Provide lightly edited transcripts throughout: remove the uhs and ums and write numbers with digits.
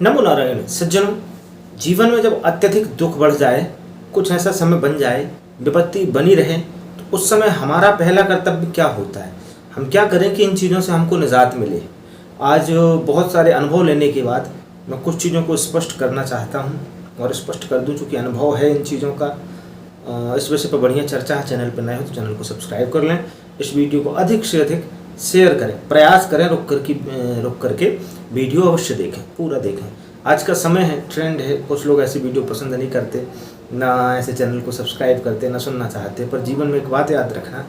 नमो नारायण सज्जनों, जीवन में जब अत्यधिक दुख बढ़ जाए, कुछ ऐसा समय बन जाए, विपत्ति बनी रहे, तो उस समय हमारा पहला कर्तव्य क्या होता है? हम क्या करें कि इन चीज़ों से हमको निजात मिले। आज बहुत सारे अनुभव लेने के बाद मैं कुछ चीज़ों को स्पष्ट करना चाहता हूँ और स्पष्ट कर दूँ, चूँकि अनुभव है इन चीज़ों का। इस विषय पर बढ़िया चर्चा है। चैनल पर नए हो तो चैनल को सब्सक्राइब कर लें। इस वीडियो को अधिक से अधिक शेयर करें, प्रयास करें, रुक करके वीडियो अवश्य देखें, पूरा देखें। आज का समय है, ट्रेंड है, कुछ लोग ऐसी वीडियो पसंद नहीं करते, ना ऐसे चैनल को सब्सक्राइब करते, ना सुनना चाहते। पर जीवन में एक बात याद रखना,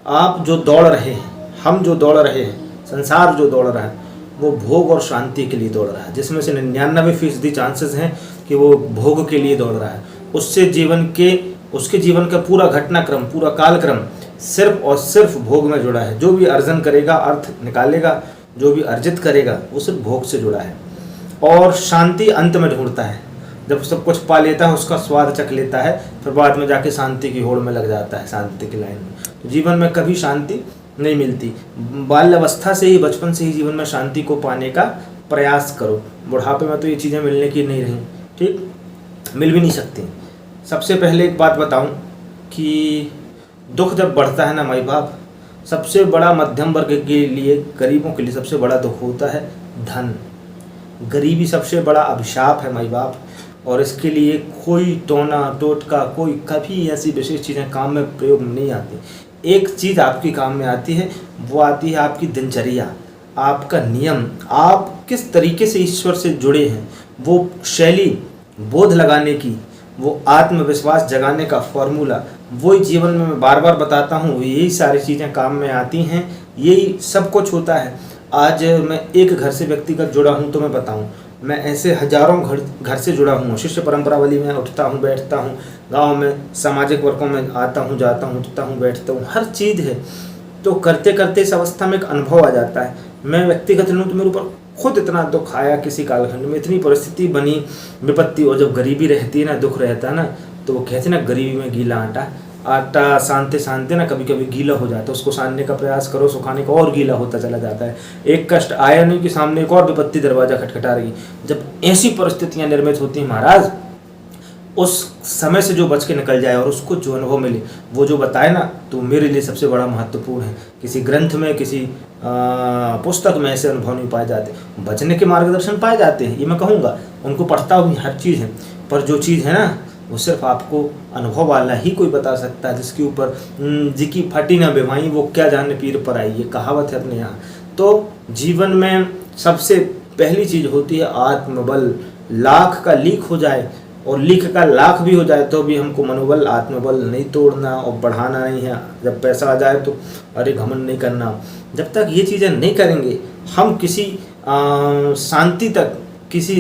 आप जो दौड़ रहे हैं, हम जो दौड़ रहे हैं, संसार जो दौड़ रहा है, वो भोग और शांति के लिए दौड़ रहा है, जिसमें से 99% चांसेस हैं कि वो भोग के लिए दौड़ रहा है। उसके जीवन का पूरा घटनाक्रम, पूरा कालक्रम सिर्फ और सिर्फ भोग में जुड़ा है। जो भी अर्जन करेगा, अर्थ निकालेगा, जो भी अर्जित करेगा, वो सिर्फ भोग से जुड़ा है। और शांति अंत में ढूंढता है। जब सब कुछ पा लेता है, उसका स्वाद चख लेता है, फिर बाद में जाके शांति की होड़ में लग जाता है, शांति की लाइन में। तो जीवन में कभी शांति नहीं मिलती। बाल्यावस्था से ही, बचपन से ही जीवन में शांति को पाने का प्रयास करो। बुढ़ापे में तो ये चीज़ें मिलने की नहीं रही, ठीक, मिल भी नहीं सकती। सबसे पहले एक बात बताऊं कि दुख जब बढ़ता है ना माई बाप, सबसे बड़ा मध्यम वर्ग के लिए, गरीबों के लिए सबसे बड़ा दुख होता है धन। गरीबी सबसे बड़ा अभिशाप है माई बाप, और इसके लिए कोई टोना टोटका, कोई कभी ऐसी विशेष चीज़ें काम में प्रयोग में नहीं आती। एक चीज़ आपकी काम में आती है, वो आती है आपकी दिनचर्या, आपका नियम, आप किस तरीके से ईश्वर से जुड़े हैं, वो शैली बोध लगाने की, वो आत्मविश्वास जगाने का फॉर्मूला, वही जीवन में मैं बार बार बताता हूँ। यही सारी चीज़ें काम में आती हैं, यही सब कुछ होता है। आज मैं एक घर से व्यक्तिगत जुड़ा हूँ तो मैं बताऊँ, मैं ऐसे हजारों घर से जुड़ा हूँ। शिष्य परंपरावली में उठता हूँ, बैठता हूँ, गांव में सामाजिक वर्गों में आता हूँ, जाता हूँ, उठता हूँ, बैठता हूँ, हर चीज़ है। तो करते करते इस अवस्था में एक अनुभव आ जाता है। मैं व्यक्तिगत लूँ तो मेरे ऊपर खुद इतना दुख आया, किसी कालखंड में इतनी परिस्थिति बनी, विपत्ति। और जब गरीबी रहती है ना, दुख रहता है ना, तो वो कहते हैं ना, गरीबी में गीला आटा, आटा सानते सानते ना कभी कभी गीला हो जाता है। उसको सानने का प्रयास करो, सुखाने का, और गीला होता चला जाता है। एक कष्ट आया नहीं कि सामने एक और विपत्ति दरवाजा खटखटा रही। जब ऐसी परिस्थितियां निर्मित होती हैं महाराज, उस समय से जो बच के निकल जाए और उसको जो अनुभव मिले, वो जो बताए ना, तो मेरे लिए सबसे बड़ा महत्वपूर्ण है। किसी ग्रंथ में, किसी पुस्तक में ऐसे अनुभव नहीं पाए जाते। बचने के मार्गदर्शन पाए जाते हैं, ये मैं कहूँगा, उनको पढ़ता हूँ, हर चीज़ है। पर जो चीज़ है ना, वो सिर्फ आपको अनुभव वाला ही कोई बता सकता है, जिसके ऊपर जिकी फटी ना बेवाई, वो क्या जाने पीर पर आई, ये कहावत है अपने यहाँ। तो जीवन में सबसे पहली चीज़ होती है आत्मबल। लाख का लीक हो जाए और लीक का लाख भी हो जाए तो भी हमको मनोबल, आत्मबल नहीं तोड़ना और बढ़ाना नहीं है। जब पैसा आ जाए तो अरे घमंड नहीं करना। जब तक ये चीज़ें नहीं करेंगे, हम किसी शांति तक, किसी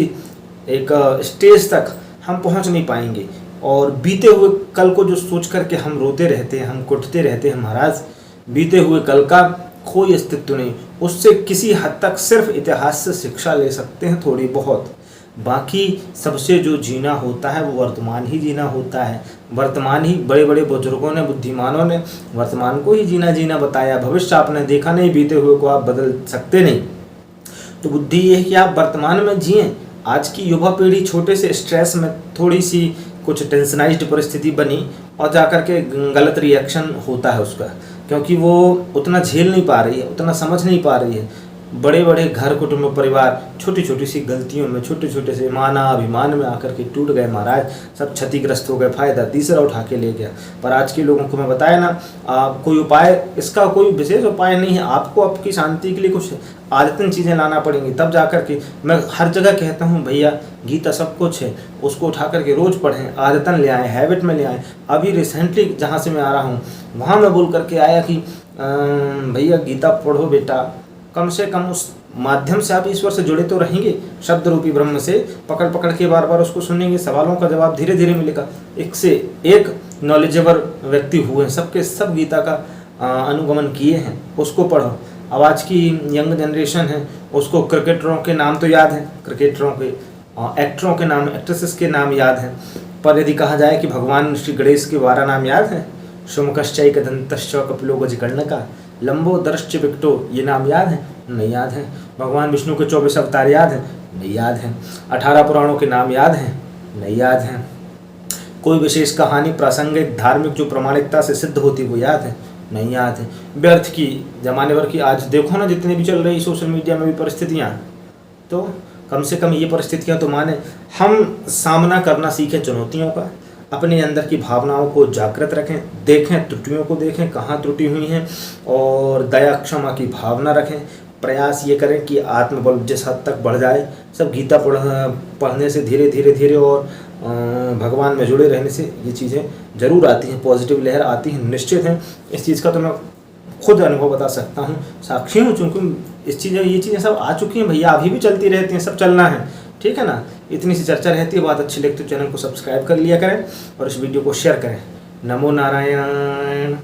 एक स्टेज तक हम पहुंच नहीं पाएंगे। और बीते हुए कल को जो सोच करके हम रोते रहते हैं, हम कुटते रहते हैं महाराज, बीते हुए कल का कोई अस्तित्व नहीं। उससे किसी हद तक सिर्फ इतिहास से शिक्षा ले सकते हैं, थोड़ी बहुत। बाकी सबसे जो जीना होता है वो वर्तमान ही जीना होता है। वर्तमान ही, बड़े बड़े बुजुर्गों ने, बुद्धिमानों ने वर्तमान को ही जीना बताया। भविष्य आपने देखा नहीं, बीते हुए को आप बदल सकते नहीं। तो बुद्धि ये है कि आप वर्तमान में जिएं। आज की युवा पीढ़ी छोटे से स्ट्रेस में, थोड़ी सी कुछ टेंशनाइज्ड परिस्थिति बनी और जाकर के गलत रिएक्शन होता है उसका, क्योंकि वो उतना झेल नहीं पा रही है, उतना समझ नहीं पा रही है। बड़े बड़े घर, कुटुंब, परिवार छोटी छोटी सी गलतियों में, छोटे छोटे से मानाभिमान में आकर के टूट गए महाराज। सब क्षतिग्रस्त हो गए, फायदा तीसरा उठा के ले गया। पर आज के लोगों को मैं बताया ना, कोई उपाय, इसका कोई विशेष उपाय नहीं है। आपको आपकी शांति के लिए कुछ आदतन चीज़ें लाना पड़ेंगी, तब जाकर के। मैं हर जगह कहता हूँ भैया, गीता सब कुछ है, उसको उठा करके रोज़ पढ़ें, आदतन ले आएँ, हैबिट में ले आएँ। अभी रिसेंटली जहाँ से मैं आ रहा हूँ, वहाँ मैं बोल करके आया कि भैया गीता पढ़ो बेटा, कम से कम उस माध्यम से आप ईश्वर से जुड़े तो रहेंगे। शब्द रूपी ब्रह्म से पकड़ पकड़ के बार बार उसको सुनेंगे, सवालों का जवाब धीरे धीरे मिलेगा। एक से एक नॉलेजेबल व्यक्ति हुए हैं, सबके सब गीता का अनुगमन किए हैं, उसको पढ़ो। अब आज की यंग जनरेशन है, उसको क्रिकेटरों के नाम तो याद हैं, क्रिकेटरों के, एक्टरों के नाम, एक्ट्रेसेस के नाम याद हैं। पर यदि कहा जाए कि भगवान श्री गणेश के 12 नाम याद हैं, शुमकश्चैक दंतश्च कपिलो गजकर्णका, लंबो दर्श्च विकटो, ये नाम याद है? नहीं याद है। भगवान विष्णु के 24 अवतार याद हैं? नहीं याद हैं। 18 पुराणों के नाम याद हैं? नहीं याद हैं। कोई विशेष कहानी प्रासंगिक धार्मिक जो प्रामाणिकता से सिद्ध होती वो याद है? नहीं याद है। व्यर्थ की जमाने भर की आज देखो ना जितने भी चल रही सोशल मीडिया में भी परिस्थितियाँ, तो कम से कम ये परिस्थितियाँ तो माने हम सामना करना सीखें चुनौतियों का, अपने अंदर की भावनाओं को जागृत रखें, देखें त्रुटियों को, देखें कहाँ त्रुटि हुई हैं और दया क्षमा की भावना रखें। प्रयास ये करें कि आत्मबल जिस हद तक बढ़ जाए, सब गीता पढ़ने से धीरे धीरे धीरे और भगवान में जुड़े रहने से ये चीज़ें ज़रूर आती हैं, पॉजिटिव लहर आती है, निश्चित है। इस चीज़ का तो मैं खुद अनुभव बता सकता हूँ, साक्षी हूँ, चूँकि ये चीज़ें सब आ चुकी हैं भैया, अभी भी चलती रहती हैं, सब चलना है, ठीक है ना। इतनी सी चर्चा रहती है, बात अच्छी लगती है तो चैनल को सब्सक्राइब कर लिया करें और इस वीडियो को शेयर करें। नमो नारायण।